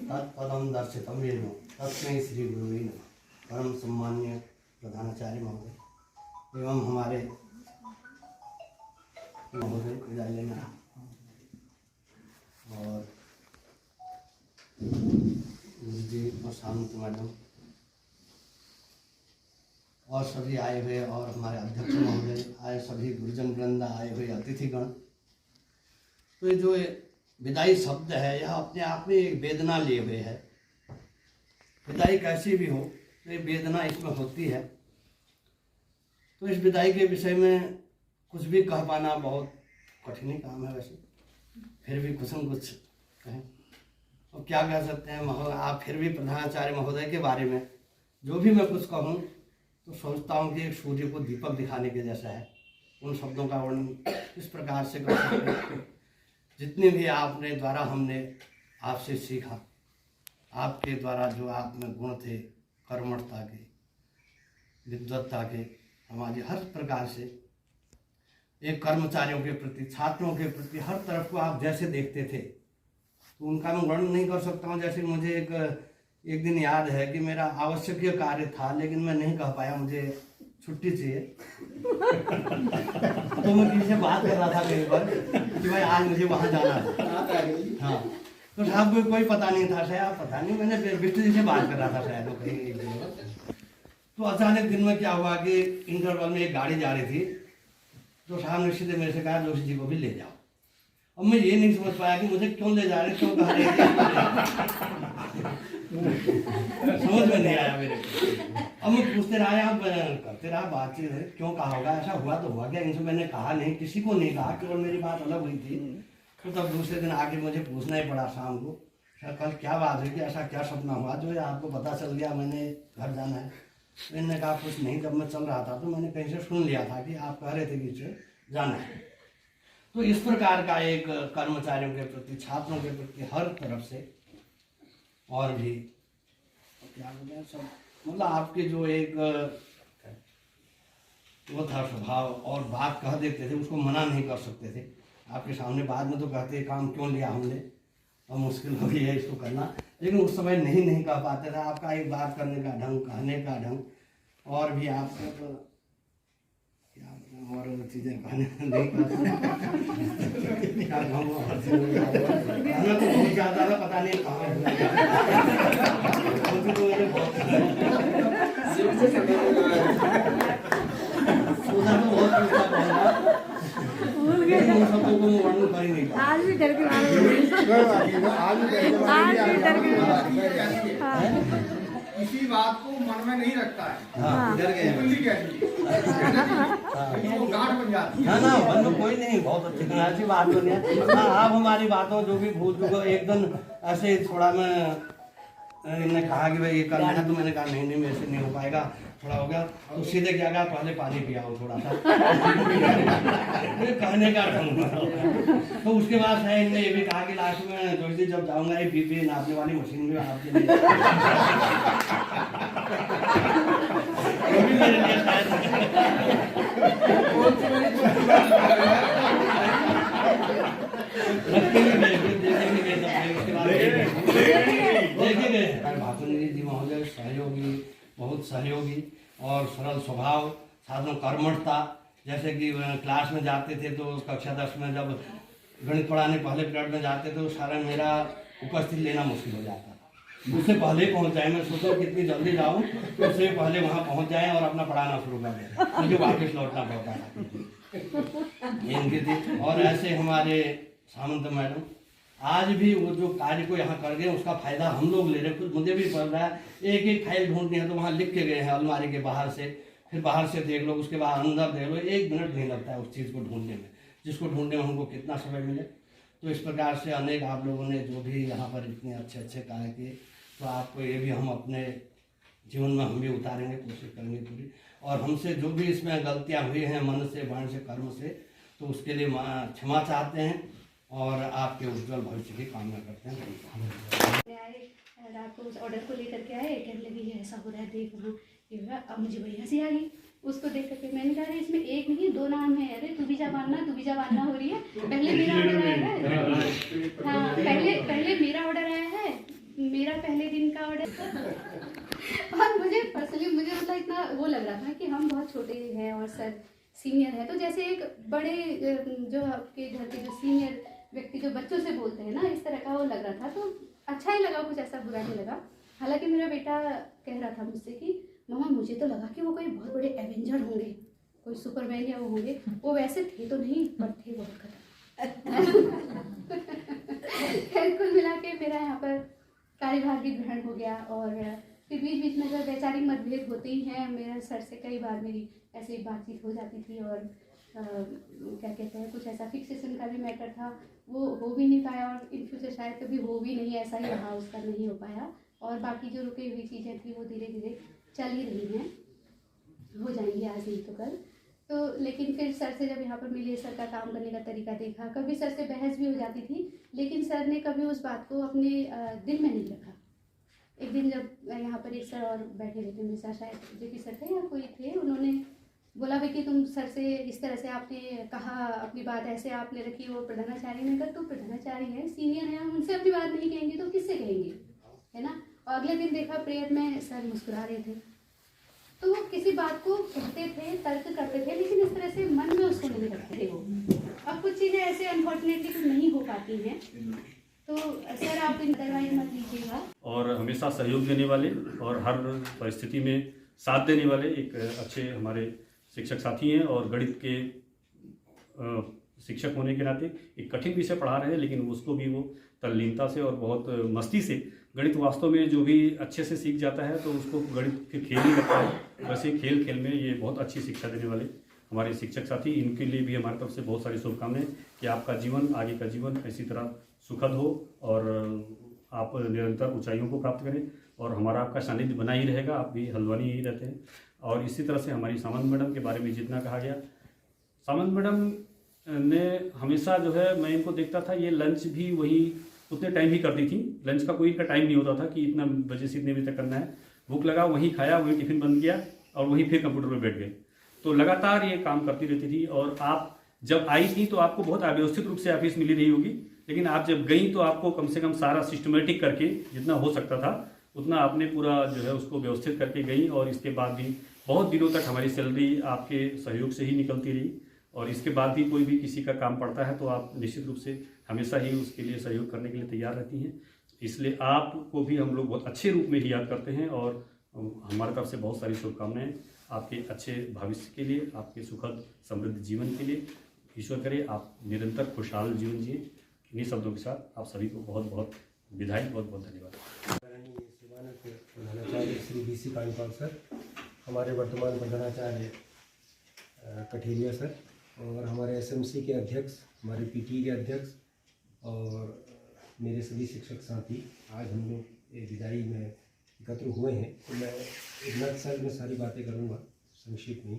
तत्पदम दर्शितम येन तस्मै श्री गुरुवे नमः। परम सम्मान्य प्रधानाचार्य महोदय एवं हमारे महोदय विदाई लेना और जी और शांत मैडम और सभी आए हुए और हमारे अध्यक्ष महोदय आए, सभी गुरुजन वृंद आए हुए अतिथिगण। तो ये जो विदाई शब्द है यह अपने आप में एक वेदना लिए हुए है। विदाई कैसी भी हो तो ये वेदना इसमें होती है। तो इस विदाई के विषय में कुछ भी कह पाना बहुत कठिन काम है, वैसे फिर भी कुछ न कुछ कहें और क्या कह सकते हैं महोदय। आप फिर भी प्रधानाचार्य महोदय के बारे में जो भी मैं कुछ कहूँ तो सोचता हूँ कि एक सूर्य को दीपक दिखाने के जैसा है। उन शब्दों का वर्णन इस प्रकार से कर सकते हैं। जितने भी आपने द्वारा हमने आपसे सीखा, आपके द्वारा जो आप में गुण थे, कर्मठता के, विद्वत्ता के, हमारे हर प्रकार से एक कर्मचारियों के प्रति, छात्रों के प्रति, हर तरफ को आप जैसे देखते थे तो उनका मैं वर्णन नहीं कर सकता हूँ। जैसे मुझे एक दिन याद है कि मेरा आवश्यकीय कार्य था लेकिन मैं नहीं कह पाया, मुझे छुट्टी चाहिए। तो मैं किसी से बात कर रहा था कहीं पर कि भाई आज मुझे वहाँ जाना है। हाँ, तो साहब को कोई पता नहीं था, शायद पता नहीं, मैंने विष्णु जी से बात कर रहा था शायद वो कहीं एक दिन। तो अचानक दिन में क्या हुआ कि इंटरवल में एक गाड़ी जा रही थी तो साहब ने सीधे मेरे से कहा जोशी जी को भी ले जाओ। अब मैं ये नहीं समझ पाया कि मुझे क्यों ले जा रहे, क्यों कहा रहे समझ में नहीं आया मेरे को। अब मैं पूछते रहा, आप करते रहा बातचीत, क्यों कहा होगा, ऐसा हुआ तो हुआ क्या। इनसे मैंने कहा नहीं, किसी को नहीं कहा, केवल मेरी बात अलग हुई थी। तो तब दूसरे दिन आके मुझे पूछना ही पड़ा शाम को, कल क्या बात हुई कि ऐसा क्या सपना हुआ जो है आपको पता चल गया मैंने घर जाना है। मैंने कहा कुछ नहीं, जब मैं चल रहा था तो मैंने कहीं से सुन लिया था कि आप कह रहे थे कि इसे जाना है। तो इस प्रकार का एक कर्मचारियों के प्रति, छात्रों के प्रति, हर तरफ से और भी क्या बोले सब, मतलब आपके जो एक वो था स्वभाव और बात कह देते थे, उसको मना नहीं कर सकते थे। आपके सामने बाद में तो कहते काम क्यों लिया हमने और मुश्किल हो गई है इसको करना, लेकिन उस समय नहीं कह पाते थे। आपका एक बात करने का ढंग, कहने का ढंग और भी आप और चीज़ें कहने नहीं कहते तो बहुत ज़्यादा पता नहीं कहाँ आज भी डर के इसी बात को मन में नहीं रखता है। हाँ, डर गए वो गांठ बन जाती है। ना मन में कोई नहीं, बहुत अच्छी ऐसी बात तो नहीं है। हाँ, आप हमारी बातों जो भी भूल चुको, एक दिन ऐसे थोड़ा मैं इन्होंने कहा कि भाई ये करना है, तो मैंने कहा नहीं मेरे से नहीं हो पाएगा, थोड़ा हो गया तो सीधे क्या कहा, पहले पानी पियाओ थोड़ा सा कहने का ढंग। तो उसके बाद है इन्होंने ये भी कहा कि लास्ट में जोशी जब जाऊंगा ये बीपी नापने वाली मशीन भी आपके लिए मेरे लिए भातुनी जी महोदय सहयोगी, बहुत सहयोगी और सरल स्वभाव, साधनों कर्मठता। जैसे कि क्लास में जाते थे तो कक्षा 10 में जब गणित पढ़ाने पहले पीरियड में जाते तो सारा मेरा उपस्थित लेना मुश्किल हो जाता था। उससे पहले पहुंच जाए, मैं सोचता कितनी जल्दी जाऊं तो उससे पहले वहां पहुंच जाए और अपना पढ़ाना शुरू कर दें, मुझे वापस लौटना पड़ता था इनकी थी। और ऐसे हमारे सामंत मैडम आज भी वो जो कार्य को यहाँ कर गए उसका फायदा हम लोग ले रहे हैं। कुछ मुझे भी पड़ रहा है, एक एक फाइल ढूंढनी है तो वहाँ लिख के गए हैं अलमारी के बाहर से, फिर बाहर से देख लो, उसके बाद अंदर देख लो, 1 मिनट नहीं लगता है उस चीज़ को ढूंढने में, जिसको ढूंढने में हमको कितना समय मिले। तो इस प्रकार से अनेक आप लोगों ने जो भी यहाँ पर इतने अच्छे अच्छे कार्य किए, तो आपको ये भी हम अपने जीवन में हम भी उतारेंगे, कोशिश करेंगे पूरी। और हमसे जो भी इसमें गलतियाँ हुई हैं मन से, वाणी से, कर्म से, तो उसके लिए क्षमा चाहते हैं और आपके उज्जवल भविष्य की कामना करते हैं। रात को उस ऑर्डर को लेकर के आए, कहने लगी ऐसा हो रहा है देख वहाँ, अब मुझे वही हंसी आ गई। उसको देख करके मैंने कहा इसमें एक नहीं 2 नाम है, अरे तू भी जा मानना हो रही है। पहले मेरा ऑर्डर आया है, हाँ पहले मेरा ऑर्डर आया है, मेरा मेरा पहले दिन का ऑर्डर और मुझे पर्सनली मुझे मतलब इतना वो लग रहा था कि हम बहुत छोटे हैं और सर सीनियर है, तो जैसे एक बड़े जो आपके घर के जो सीनियर व्यक्ति जो बच्चों से बोलते हैं ना, इस तरह का वो लग रहा था। तो अच्छा ही लगा, कुछ ऐसा बुरा नहीं लगा। हालांकि मेरा बेटा कह रहा था मुझसे कि मम्मा मुझे तो लगा कि वो कोई बहुत बड़े एवेंजर होंगे, कोई सुपरमैन या वो होंगे, वो वैसे थे तो नहीं पर थे बहुत खतरनाक। खैर कुल मिला के मेरा यहाँ पर कार्यभार भी ग्रहण हो गया। और फिर बीच बीच में जब वैचारिक मतभेद होते ही हैं, मेरे सर से कई बार मेरी ऐसे बातचीत हो जाती थी और क्या कहते हैं, कुछ ऐसा फिक्सेशन का भी मैटर था, वो हो भी नहीं पाया और इन फ्यूचर शायद कभी हो भी नहीं, ऐसा ही रहा, उसका नहीं हो पाया। और बाकी जो रुकी हुई चीज़ें थी वो धीरे धीरे चल ही रही हैं, हो जाएंगी आज नहीं तो कल। तो लेकिन फिर सर से जब यहाँ पर मिले, सर का काम करने का तरीका देखा, कभी सर से बहस भी हो जाती थी, लेकिन सर ने कभी उस बात को अपने दिल में नहीं रखा। एक दिन जब यहाँ पर एक सर और बैठे थे मेरे साथ, शायद जेपी सर थे या कोई थे, उन्होंने बोला भाई कि तुम सर से इस तरह से आपने कहा, अपनी बात ऐसे आपने रखी, वो प्रधानाचार्य ने कहा, तो प्रधानाचार्य है, सीनियर है, हम उनसे अपनी बात नहीं कहेंगे तो किससे कहेंगे, है ना। और अगले दिन देखा प्रेयर में सर मुस्कुरा रहे थे, तो वो किसी बात को कहते थे, तर्क करते थे, लेकिन इस तरह से मन में उसको नहीं रखते थे वो। अब कुछ चीज़ें ऐसे अनफॉर्चुनेटली कुछ नहीं हो पाती हैं, तो सर आप इन दरवाई मत लीजिएगा। और हमेशा सहयोग देने वाले और हर परिस्थिति में साथ देने वाले एक अच्छे हमारे शिक्षक साथी हैं। और गणित के शिक्षक होने के नाते एक कठिन विषय पढ़ा रहे हैं, लेकिन उसको भी वो तल्लीनता से और बहुत मस्ती से, गणित वास्तव में जो भी अच्छे से सीख जाता है तो उसको गणित फिर खेल ही लगता है, वैसे खेल खेल में ये बहुत अच्छी शिक्षा देने वाले हमारे शिक्षक साथी, इनके लिए भी हमारी तरफ से बहुत सारी शुभकामनाएं कि आपका जीवन, आगे का जीवन इसी तरह सुखद हो और आप निरंतर ऊंचाइयों को प्राप्त करें और हमारा आपका सानिध्य बना ही रहेगा। आप भी हल्द्वानी ही रहते हैं। और इसी तरह से हमारी सामंत मैडम के बारे में जितना कहा गया, सामंत मैडम ने हमेशा जो है, मैं इनको देखता था, ये लंच भी वही उतने टाइम ही करती थी। लंच का कोई इनका टाइम नहीं होता था कि इतना बजे से इतने बजे तक करना है। भूख लगा वहीं खाया, वहीं टिफिन बंद किया और वहीं फिर कंप्यूटर पर बैठ गए। तो लगातार ये काम करती रहती थी। और आप जब आई थी तो आपको बहुत अव्यवस्थित रूप से ऑफिस मिली रही होगी, लेकिन आप जब गई तो आपको कम से कम सारा सिस्टमेटिक करके जितना हो सकता था उतना आपने पूरा जो है उसको व्यवस्थित करके गई। और इसके बाद भी बहुत दिनों तक हमारी सैलरी आपके सहयोग से ही निकलती रही। और इसके बाद भी कोई भी किसी का काम पड़ता है तो आप निश्चित रूप से हमेशा ही उसके लिए सहयोग करने के लिए तैयार रहती हैं। इसलिए आपको भी हम लोग बहुत अच्छे रूप में ही याद करते हैं और हमारी तरफ से बहुत सारी शुभकामनाएं आपके अच्छे भविष्य के लिए, आपके सुखद समृद्ध जीवन के लिए। ईश्वर करे आप निरंतर खुशहाल जीवन जिए। इन्हीं शब्दों के साथ आप सभी को बहुत बहुत विदाई, बहुत बहुत धन्यवाद। प्रधानाचार्य श्री BC कांडपाल सर, हमारे वर्तमान प्रधानाचार्य कठेरिया सर, और हमारे SMC के अध्यक्ष, हमारे PTE के अध्यक्ष और मेरे सभी शिक्षक साथी, आज हम लोग एक विदाई में एकत्र हुए हैं। तो मैं एक नक्सल में सारी बातें करूँगा संक्षिप्त में।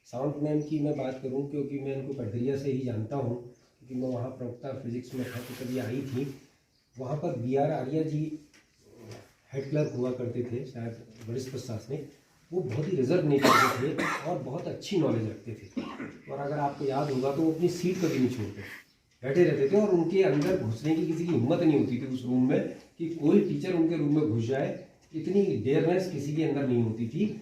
सावंत मैम की मैं बात करूँ क्योंकि मैं इनको कठेरिया से ही जानता हूँ, क्योंकि मैं वहाँ प्रवक्ता फिजिक्स में था तो कभी आई थी। वहाँ पर BR Arya ji head clerk हुआ करते थे, शायद वरिष्ठ प्रशासनिक। वो बहुत ही रिजर्व नेचर के थे और बहुत अच्छी नॉलेज रखते थे। और अगर आपको याद होगा तो वो अपनी सीट कभी नहीं छोड़ते, बैठे रहते थे। और उनके अंदर घुसने की किसी की हिम्मत नहीं होती थी उस रूम में कि कोई टीचर उनके रूम में घुस जाए, इतनी डेयरनेस किसी के अंदर नहीं होती थी।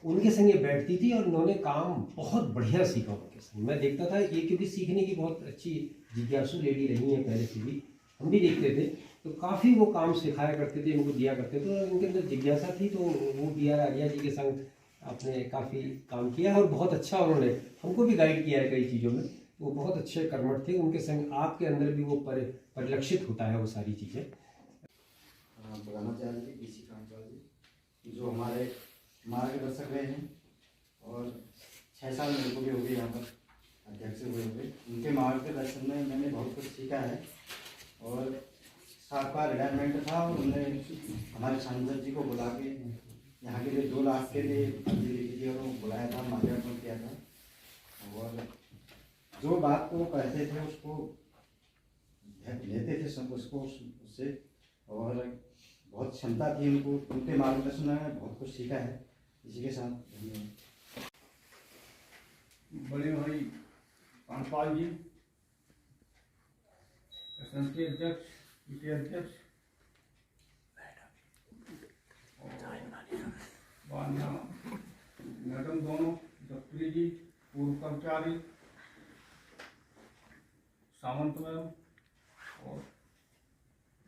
उनके संगे बैठती थी और उन्होंने काम बहुत बढ़िया सीखा उनके संग। मैं देखता था ये, क्योंकि सीखने की बहुत अच्छी जिज्ञासु लेडी रही है पहले से भी, हम भी देखते थे। तो काफ़ी वो काम सिखाया करते थे, इनको दिया करते थे। और इनके अंदर जिज्ञासा थी तो वो BR आर्या जी के संग आपने काफ़ी काम किया और बहुत अच्छा उन्होंने हमको भी गाइड किया है कई चीज़ों में। वो बहुत अच्छे कर्मठ थे। उनके संग आपके अंदर भी वो परिलक्षित होता है वो सारी चीज़ें। प्रधानाचार्य जी BC कांडपाल जी जो हमारे मार्गदर्शक रहे हैं और 6 साल मेरे को भी हो गए यहाँ पर अध्यक्ष हुए हुए। उनके मार्गदर्शन में मैंने बहुत कुछ सीखा है। और साहब रिटायरमेंट था और उन्होंने हमारे सांसद जी को बुला के यहाँ के लिए 2 लाख के लिए अर्जी लिखी थी और वो बुलाया था, मार्गदर्शन किया था। और जो बात को कहते थे उसको लेते थे सब उसको उससे। और बहुत क्षमता थी उनको, उनके मार्गदर्शन में बहुत कुछ सीखा है। इसी के साथ धन्यवाद। बड़े भाई कांडपाल जी, SMC अध्यक्ष, PTA अध्यक्ष, यहाँ मैडम दोनों दफ्तरी जी, पूर्व कर्मचारी, सामंत मैम और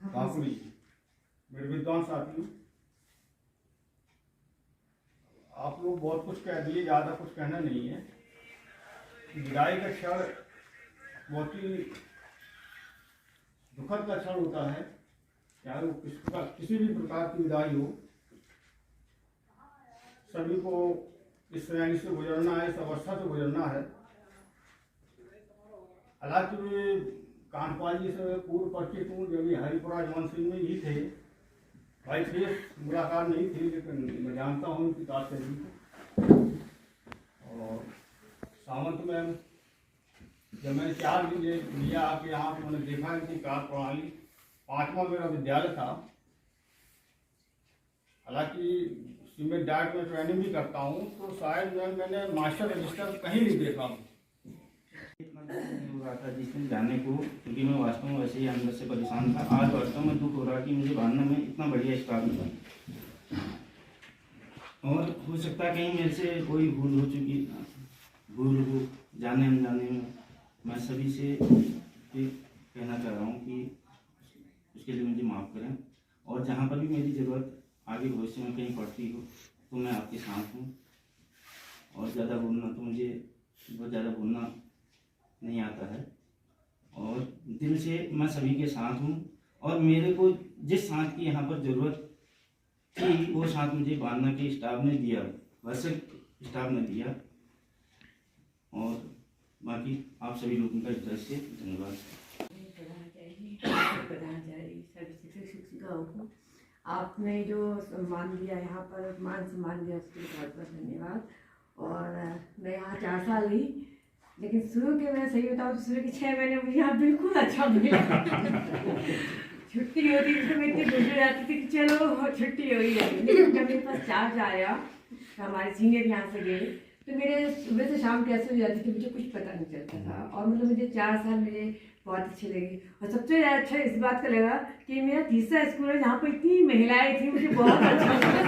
ठाकुर जी, मेरे विद्वान साथियों, आप लोग बहुत कुछ कह दिए, ज़्यादा कुछ कहना नहीं है। विदाई का क्षण बहुत ही दुखद का क्षण होता है, चाहे वो किसी भी प्रकार की विदाई हो, सभी को इस श्रेणी से गुजरना है, इस अवस्था से गुजरना है। हालांकि वे कांडपाल जी से पूर्व परिचित हूँ, जब ये हरिपुरा जवन सिंह में ही थे, भाई थे, मुलाकात नहीं थी, लेकिन मैं जानता हूँ उनकी ताशैली को। और सावंत मैम, जब मैंने 4 दिन लिया आपके यहाँ, तो मैंने देखा इनकी कार्य प्रणाली, 5वां मेरा विद्यालय था। हालांकि सीमेंट डाइट में ट्रेनिंग भी करता हूँ, तो शायद मैंने मास्टर रजिस्टर कहीं नहीं देखा हूँ। इतना दुख नहीं हो रहा था जिस दिन जाने को, क्योंकि मैं वास्तव में वैसे ही अंदर से परेशान था। आज वास्तव में दुख हो रहा कि मुझे भावना में इतना बढ़िया स्टाफ मिला, और हो सकता है कहीं मेरे से कोई भूल हो चुकी, भूल हो जाने अनजाने में। मैं सभी से ये कहना चाह रहा हूँ कि उसके लिए मुझे माफ़ करें, और जहाँ पर भी मेरी ज़रूरत आगे भविष्य में कहीं पड़ती हो तो मैं आपके साथ हूँ। और ज़्यादा बोलना तो मुझे बहुत ज़्यादा बोलना नहीं आता है, और दिल से मैं सभी के साथ हूँ। और मेरे को जिस साथ की यहाँ पर ज़रूरत थी, वो साथ मुझे बांधना के स्टाफ ने दिया, वैसे स्टाफ ने दिया। और बाकी आप सभी लोगों का इस तरह से धन्यवाद। प्रधानाचार्य, सभी शिक्षक शिक्षिकाओं को आपने जो सम्मान दिया, यहाँ पर मान सम्मान दिया, उसके लिए बहुत बहुत धन्यवाद। और मैं यहाँ 4 साल रही, लेकिन शुरू के मैं सही बताऊँ तो शुरू के 6 महीने मुझे यहाँ बिल्कुल अच्छा नहीं लगा। छुट्टी होती थी तो मैं इतनी खुश हो जाती थी कि चलो छुट्टी हो ही जाएगी। लेकिन जब मेरे पास चार्ज आया, तो हमारे सीनियर यहाँ से गए, तो मेरे सुबह से शाम कैसे हो जाती थी मुझे कुछ पता नहीं चलता था। और मतलब मुझे 4 साल मुझे बहुत अच्छी लगी। और सबसे ज़्यादा अच्छा इस बात का लगा कि मेरा तीसरा स्कूल है जहाँ पर इतनी महिलाएं थी, मुझे बहुत अच्छा लगा,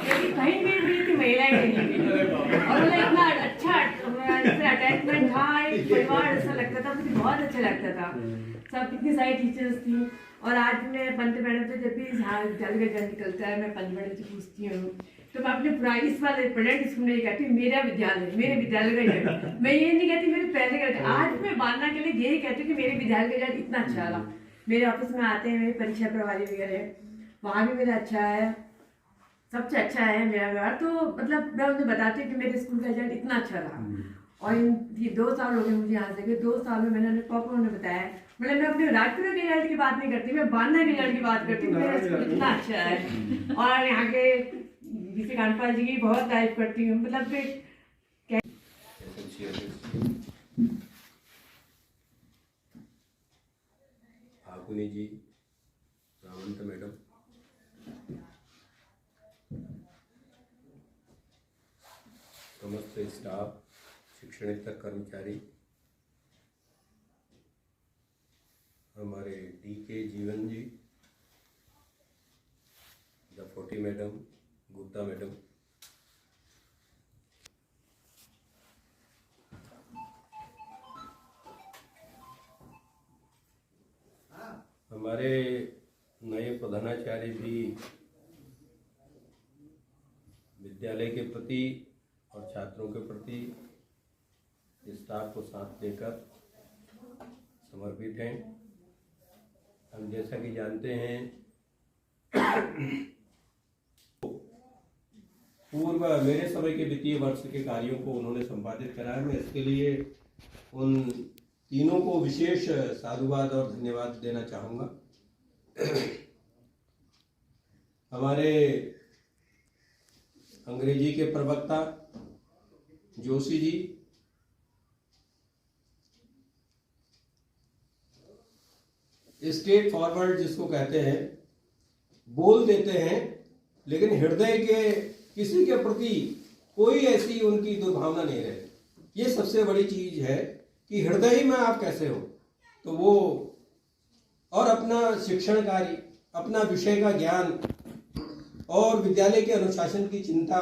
क्योंकि कहीं भी मुझे इतनी महिलाएं नहीं मिली। और मतलब इतना अच्छा अटैचमेंट था, एक परिवार ऐसा लगता था, मुझे बहुत अच्छा लगता था। सब इतनी सारी टीचर्स थी। और आज मैं पंत मैडम से जब भी विद्यालय का जल निकलता है, मैं पंत मैडम से पूछती हूँ, तो मैं अपने पुरानी इस वाले प्रेजेंट स्कूल में कहती हूँ मेरा विद्यालय, मेरे विद्यालय का जल। मैं ये नहीं कहती मेरे पहले का, आज मैं बांधना के लिए यही कहती हूँ कि मेरे विद्यालय का जल इतना अच्छा रहा। मेरे ऑफिस में आते हैं मेरे परीक्षा प्रभारी वगैरह, वहाँ भी मेरा अच्छा है, सबसे अच्छा है मेरा व्यवहार। तो मतलब मैं उन्हें बताती हूँ कि मेरे स्कूल का रिजल्ट इतना अच्छा रहा। और ये 2 साल हो गए मुझे यहाँ से, 2 साल में मैंने अपने पापा ने बताया, मतलब मैं अपने राजपुरा के रिजल्ट की बात नहीं करती, मैं बांधना के रिजल्ट की बात करती हूँ। मेरा स्कूल इतना अच्छा है। और यहाँ के बीसी कांडपाल जी की बहुत तारीफ करती हूँ। मतलब फागुनी जी, सावंत मैडम, समस्त स्टाफ, शिक्षणेतर कर्मचारी, हमारे DK जीवन जी, दफोटी मैडम, गुप्ता मैडम, हमारे नए प्रधानाचार्य भी विद्यालय के प्रति और छात्रों के प्रति स्टाफ को साथ लेकर समर्पित हैं। हम जैसा कि जानते हैं, पूर्व मेरे समय के वित्तीय वर्ष के कार्यों को उन्होंने संपादित करा है। मैं इसके लिए उन तीनों को विशेष साधुवाद और धन्यवाद देना चाहूँगा। हमारे अंग्रेजी के प्रवक्ता जोशी जी, स्ट्रेट फॉरवर्ड जिसको कहते हैं, बोल देते हैं लेकिन हृदय के किसी के प्रति कोई ऐसी उनकी दुर्भावना नहीं रहती। ये सबसे बड़ी चीज है कि हृदय में आप कैसे हो। तो वो और अपना शिक्षण कार्य, अपना विषय का ज्ञान और विद्यालय के अनुशासन की चिंता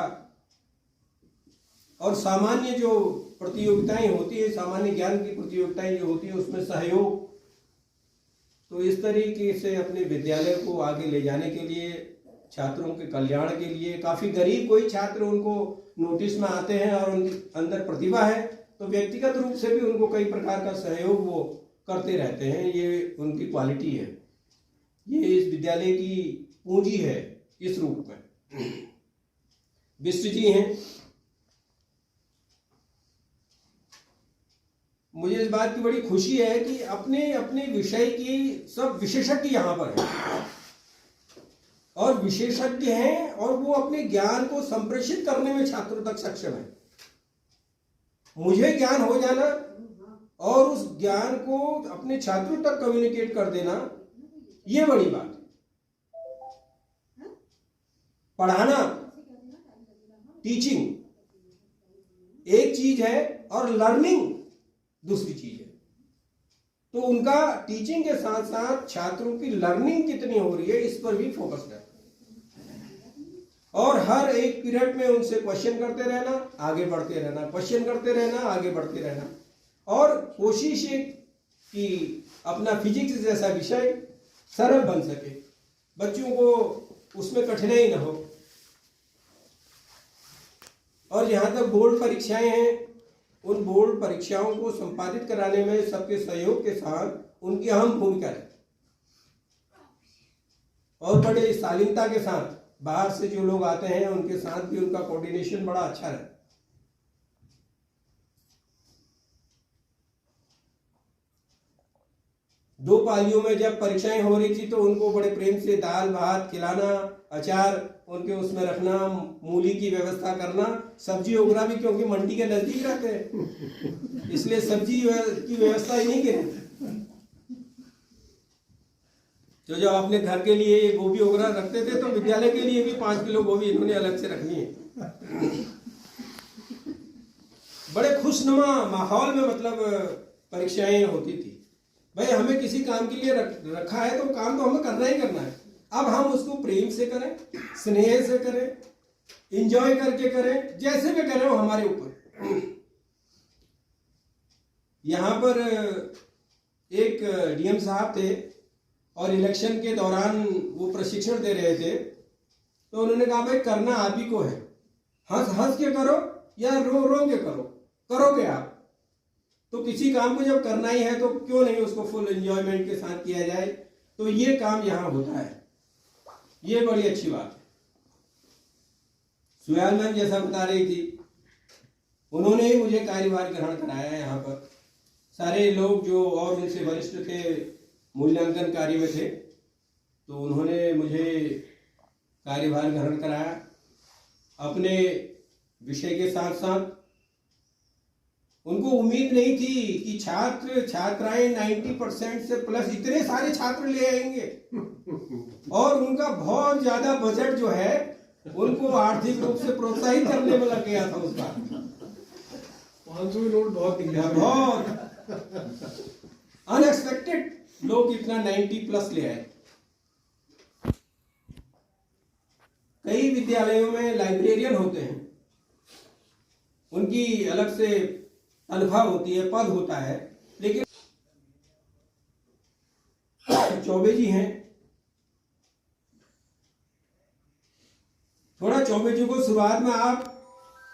और सामान्य जो प्रतियोगिताएं होती है, सामान्य ज्ञान की प्रतियोगिताएं जो होती है, उसमें सहयोग। तो इस तरीके से अपने विद्यालय को आगे ले जाने के लिए, छात्रों के कल्याण के लिए, काफ़ी गरीब कोई छात्र उनको नोटिस में आते हैं और उनके अंदर प्रतिभा है तो व्यक्तिगत रूप से भी उनको कई प्रकार का सहयोग वो करते रहते हैं। ये उनकी क्वालिटी है, ये इस विद्यालय की पूंजी है इस रूप में। बिष्ट जी हैं, मुझे इस बात की बड़ी खुशी है कि अपने अपने विषय की सब विशेषज्ञ यहाँ पर हैं और विशेषज्ञ हैं और वो अपने ज्ञान को संप्रेषित करने में छात्रों तक सक्षम है। मुझे ज्ञान हो जाना और उस ज्ञान को अपने छात्रों तक कम्युनिकेट कर देना, ये बड़ी बात है। पढ़ाना, टीचिंग एक चीज है और लर्निंग दूसरी चीज है। तो उनका टीचिंग के साथ साथ छात्रों की लर्निंग कितनी हो रही है इस पर भी फोकस करना और हर एक पीरियड में उनसे क्वेश्चन करते रहना, आगे बढ़ते रहना, क्वेश्चन करते रहना, आगे बढ़ते रहना और कोशिश कि अपना फिजिक्स जैसा विषय सरल बन सके, बच्चों को उसमें कठिनाई न हो। और जहाँ तक बोर्ड परीक्षाएं हैं, उन बोर्ड परीक्षाओं को संपादित कराने में सबके सहयोग के साथ उनकी अहम भूमिका है और बड़े शालीनता के साथ बाहर से जो लोग आते हैं उनके साथ भी उनका कोऑर्डिनेशन बड़ा अच्छा है। दो पालियों में जब परीक्षाएं हो रही थी तो उनको बड़े प्रेम से दाल भात खिलाना, अचार उनके उसमें रखना, मूली की व्यवस्था करना, सब्जी उगरा भी क्योंकि मंडी के नजदीक रहते हैं इसलिए सब्जी की व्यवस्था ही नहीं की। तो जब अपने घर के लिए ये गोभी उगरा रखते थे तो विद्यालय के लिए भी 5 किलो गोभी इन्होंने अलग से रखनी है। बड़े खुशनुमा माहौल में मतलब परीक्षाएं होती थी। भाई हमें किसी काम के लिए रखा है तो काम तो हमें करना ही करना है। अब हम उसको प्रेम से करें, स्नेह से करें, एंजॉय करके करें, जैसे भी करें वो हमारे ऊपर। यहाँ पर एक डीएम साहब थे और इलेक्शन के दौरान वो प्रशिक्षण दे रहे थे तो उन्होंने कहा भाई करना आप ही को है, हंस हंस के करो या रो रो के करो, करोगे आप तो किसी काम को जब करना ही है तो क्यों नहीं उसको फुल एंजॉयमेंट के साथ किया जाए। तो ये काम यहाँ होता है, ये बड़ी अच्छी बात है। सुयाल मैम जैसा बता रही थी, उन्होंने ही मुझे कार्यभार ग्रहण कराया है। यहाँ पर सारे लोग जो और उनसे वरिष्ठ थे, मूल्यांकन कार्य में थे, तो उन्होंने मुझे कार्यभार ग्रहण कराया। अपने विषय के साथ साथ उनको उम्मीद नहीं थी कि छात्र छात्राएं 90% से प्लस इतने सारे छात्र ले आएंगे और उनका बहुत ज्यादा बजट जो है उनको आर्थिक रूप से प्रोत्साहित करने में लग गया था। उस बार 500 नोट बहुत दिख रहा है, बहुत अनएक्सपेक्टेड लोग इतना 90 प्लस ले आए। कई विद्यालयों में लाइब्रेरियन होते हैं, उनकी अलग से तनख्वाह होती है, पद होता है, लेकिन चौबे जी हैं। थोड़ा चौबे जी को शुरुआत में आप